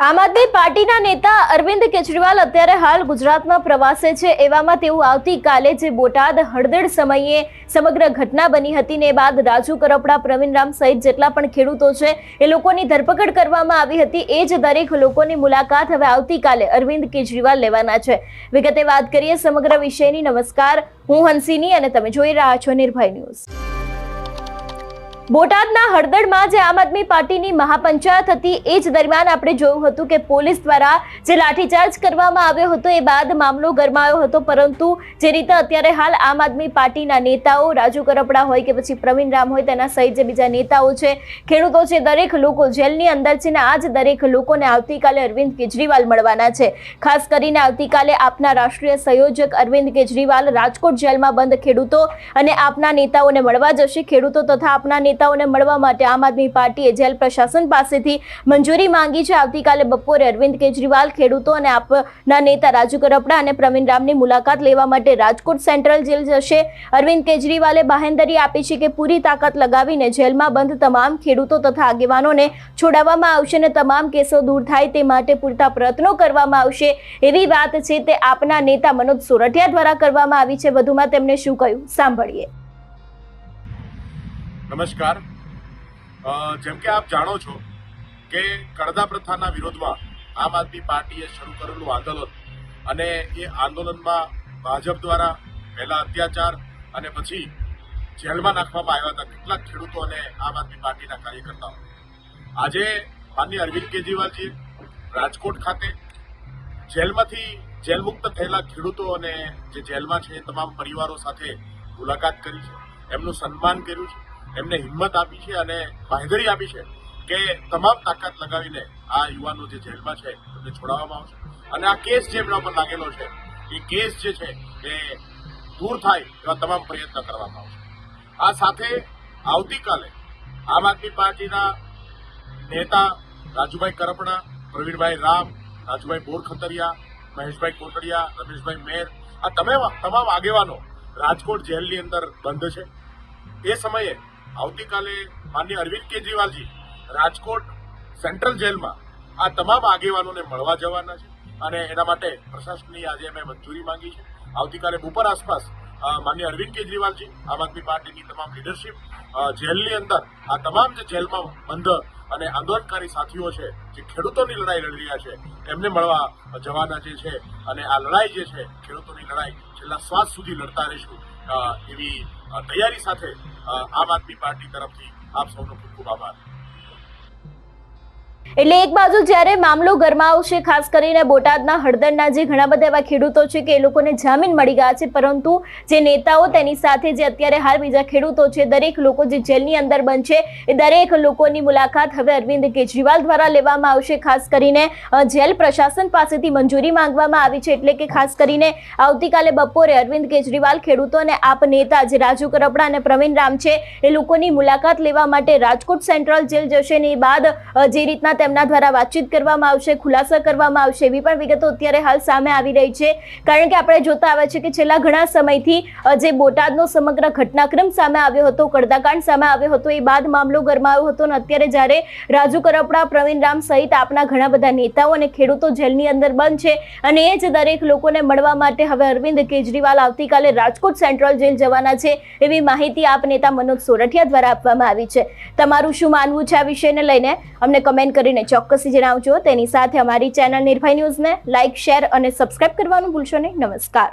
આમ આદમી પાર્ટીના નેતા અરવિંદ કેજરીવાલ અત્યારે હાલ ગુજરાતમાં પ્રવાસે છે। એવામાં તેઓ આવતીકાલે જે બોટાદ હળદળ સમયે સમગ્ર ઘટના બની હતી ને બાદ રાજુ કરપડા, પ્રવીણ રામ સહિત જેટલા પણ ખેડૂતો છે એ લોકોની ધરપકડ કરવામાં આવી હતી। એ જ દરેક લોકોની મુલાકાત હવે આવતીકાલે અરવિંદ કેજરીવાલ લેવાના છે। વિગતે વાત કરીએ સમગ્ર વિષયની। નમસ્કાર, હું હંસિની અને તમે જોઈ રહ્યા છો નિર્ભય ન્યૂઝ। બોટાદના હળદળમાં જે આમ આદમી પાર્ટીની મહાપંચાયત હતી એ જ દરમિયાન આપણે જોયું હતું કે પોલીસ દ્વારા જે લાઠીચાર્જ કરવામાં આવ્યો હતો એ બાદ મામલો ગરમાયો હતો। પરંતુ જે રીતે અત્યારે હાલ આમ આદમી પાર્ટીના નેતાઓ રાજુ કરપડા હોય કે પછી પ્રવીણ રામ હોય તેના સહિત જે બીજા નેતાઓ છે, ખેડૂતો છે, દરેક લોકો જેલની અંદર છે ને આ જ દરેક લોકોને આવતીકાલે અરવિંદ કેજરીવાલ મળવાના છે। ખાસ કરીને આવતીકાલે આપના રાષ્ટ્રીય સંયોજક અરવિંદ કેજરીવાલ રાજકોટ જેલમાં બંધ ખેડૂતો અને આપના નેતાઓને મળવા જશે। ખેડૂતો તથા આપના નેતાઓને મળવા માટે આમ આદમી પાર્ટીએ જેલ પ્રશાસન પાસેથી મંજૂરી માંગી છે। આવતીકાલે બપોરે અરવિંદ કેજરીવાલ ખેડૂતો અને આપના નેતા રાજુ કરપડા અને પ્રવીણ રામની મુલાકાત લેવા માટે રાજકોટ સેન્ટ્રલ જેલ જશે। અરવિંદ કેજરીવાલે બાહેંધરી આપી છે કે પૂરી તાકાત લગાવીને જેલમાં બંધ તમામ ખેડૂતો તથા આગેવાનોને છોડાવવામાં આવશે અને તમામ કેસો દૂર થાય તે માટે પૂરતા પ્રયત્નો કરવામાં આવશે એવી વાત છે તે આપના નેતા મનોજ સોરઠિયા દ્વારા કરવામાં આવી છે। વધુમાં તેમણે શું કહ્યું સાંભળીએ। નમસ્કાર। જેમ કે આપ જાણો છો કે કડદા પ્રથાના વિરોધમાં આમ આદમી પાર્ટીએ શરૂ કરેલું આંદોલન અને એ આંદોલનમાં ભાજપ દ્વારા પહેલા અત્યાચાર અને પછી જેલમાં નાખવામાં આવ્યા હતા કેટલાક ખેડૂતો અને આમ આદમી પાર્ટીના કાર્યકર્તાઓ। આજે માનનીય અરવિંદ કેજરીવાલજીએ રાજકોટ ખાતે જેલમાંથી જેલમુક્ત થયેલા ખેડૂતો અને જે જેલમાં છે એ તમામ પરિવારો સાથે મુલાકાત કરી છે, એમનું સન્માન કર્યું છે, એમને હિંમત આપી છે અને બાંહેધરી આપી છે કે તમામ તાકાત લગાવીને આ યુવાનો જે જેલમાં છે એમને છોડાવવામાં આવશે અને આ કેસ જે એમના પર લાગેલો છે એ કેસ જે છે એ દૂર થાય એવા તમામ પ્રયત્ન કરવામાં આવશે। આ સાથે આવતીકાલે આમ આદમી પાર્ટીના નેતા રાજુભાઈ કરપડા, પ્રવીણભાઈ રામ, રાજુભાઈ બોરખતરિયા, મહેશભાઈ કોટડિયા, રમેશભાઈ મેર આ તમામ આગેવાનો રાજકોટ જેલની અંદર બંધ છે। એ સમયે આવતીકાલે માનનીય અરવિંદ કેજરીવાલજી રાજકોટ સેન્ટ્રલ જેલમાં આ તમામ આગેવાનોને મળવા જવાના છે અને એના માટે પ્રશાસનની આજે અમે મંજૂરી માંગી છે। આવતીકાલે બપોર આસપાસ માનનીય અરવિંદ કેજરીવાલજી, આમ આદમી પાર્ટીની તમામ લીડરશીપ જેલની અંદર આ તમામ જે જેલમાં બંધ અને આંદોલનકારી સાથીઓ છે જે ખેડૂતોની લડાઈ લડી રહ્યા છે એમને મળવા જવાના જે છે અને આ લડાઈ જે છે ખેડૂતોની લડાઈ છેલ્લા શ્વાસ સુધી લડતા રહીશું એવી તૈયારી સાથે આમ આદમી પાર્ટી તરફથી આપ સૌનો ખૂબ ખૂબ આભાર। એટલે એક બાજુ જ્યારે મામલો ગરમાવશે, ખાસ કરીને બોટાદના હળદરના જે ઘણા બધા એવા ખેડૂતો છે કે એ લોકોને જામીન મળી ગયા છે, પરંતુ જે નેતાઓ તેની સાથે જે અત્યારે હાલ બીજા ખેડૂતો છે, દરેક લોકો જે જેલની અંદર બંધ છે એ દરેક લોકોની મુલાકાત હવે અરવિંદ કેજરીવાલ દ્વારા લેવામાં આવશે। ખાસ કરીને જેલ પ્રશાસન પાસેથી મંજૂરી માંગવામાં આવી છે એટલે કે ખાસ કરીને આવતીકાલે બપોરે અરવિંદ કેજરીવાલ ખેડૂતો અને આપ નેતા જે રાજુ કરપડા અને પ્રવીણ રામ છે એ લોકોની મુલાકાત લેવા માટે રાજકોટ સેન્ટ્રલ જેલ જશે ને એ બાદ જે રીતના તેમના દ્વારા વાતચીત કરવામાં આવશે, ખુલાસા કરવામાં આવશે એવી પણ વિગતો અત્યારે હાલ સામે આવી રહી છે। કારણ કે આપણે જોતા આવે છે કે છેલ્લા ઘણા સમયથી જે બોટાદનો સમગ્ર ઘટનાક્રમ સામે આવ્યો હતો, કડદાકાંડ સામે આવ્યો હતો, એ બાદ મામલો ગરમાયો હતો અને અત્યારે જ્યારે રાજુ કરપડા, પ્રવીણ રામ સહિત આપના ઘણા બધા નેતાઓ અને ખેડૂતો જેલની અંદર બંધ છે અને એ જ દરેક લોકોને મળવા માટે હવે અરવિંદ કેજરીવાલ આવતીકાલે રાજકોટ સેન્ટ્રલ જેલ જવાના છે એવી માહિતી આપ નેતા મનોજ સોરઠિયા દ્વારા આપવામાં આવી છે। તમારું શું માનવું છે આ વિષયને લઈને અમને કમેન્ટ કરીને ચોક્કસથી જણાવજો। તેની સાથે અમારી ચેનલ નિર્ભય ન્યૂઝને લાઇક, શેર અને સબસ્ક્રાઇબ કરવાનું ભૂલશો નહીં। નમસ્કાર।